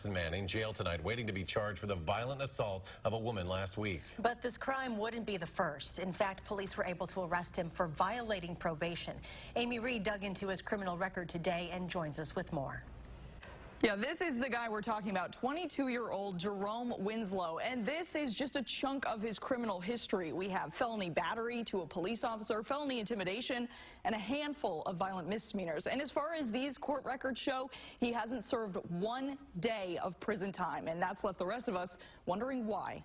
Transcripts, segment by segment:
Madison man in jail tonight, waiting to be charged for the violent assault of a woman last week. But this crime wouldn't be the first. In fact, police were able to arrest him for violating probation. Amy Reed dug into his criminal record today and joins us with more. Yeah, this is the guy we're talking about, 22-year-old Jerome Winslow, and this is just a chunk of his criminal history. We have felony battery to a police officer, felony intimidation, and a handful of violent misdemeanors. And as far as these court records show, he hasn't served 1 day of prison time, and that's left the rest of us wondering why.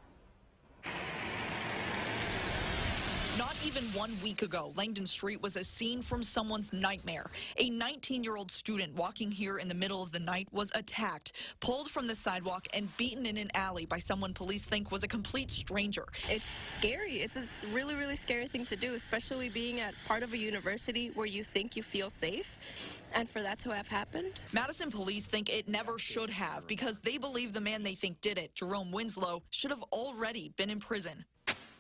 Not even 1 week ago, Langdon Street was a scene from someone's nightmare. A 19-year-old student walking here in the middle of the night was attacked, pulled from the sidewalk, and beaten in an alley by someone police think was a complete stranger. It's scary. It's a really, really scary thing to do, especially being at part of a university where you think you feel safe. And for that to have happened. Madison police think it never should have because they believe the man they think did it, Jerome Winslow, should have already been in prison.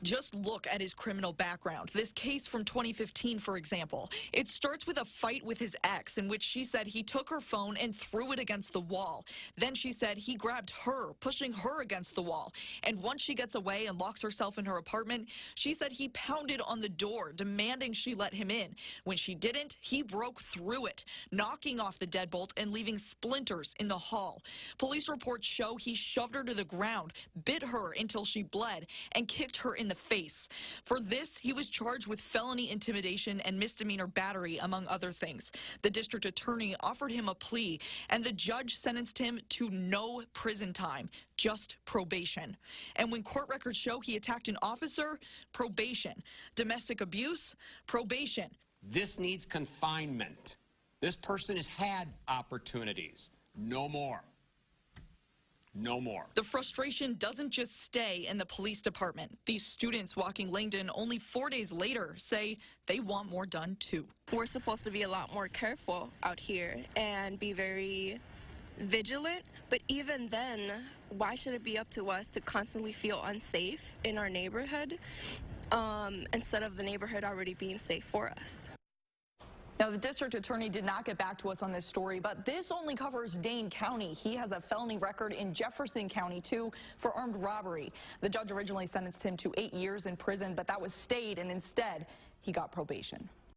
Just look at his criminal background. This case from 2015, for example. It starts with a fight with his ex in which she said he took her phone and threw it against the wall. Then she said he grabbed her, pushing her against the wall. And once she gets away and locks herself in her apartment, she said he pounded on the door, demanding she let him in. When she didn't, he broke through it, knocking off the deadbolt and leaving splinters in the hall. Police reports show he shoved her to the ground, bit her until she bled, and kicked her in the face. For this, he was charged with felony intimidation and misdemeanor battery, among other things. The district attorney offered him a plea, and the judge sentenced him to no prison time, just probation. And when court records show he attacked an officer, probation. Domestic abuse, probation. This needs confinement. This person has had opportunities. No more. No more. The frustration doesn't just stay in the police department. These students walking Langdon only 4 days later say they want more done too. We're supposed to be a lot more careful out here and be very vigilant, but even then, why should it be up to us to constantly feel unsafe in our neighborhood instead of the neighborhood already being safe for us? Now, the district attorney did not get back to us on this story, but this only covers Dane County. He has a felony record in Jefferson County, too, for armed robbery. The judge originally sentenced him to 8 years in prison, but that was stayed, and instead, he got probation.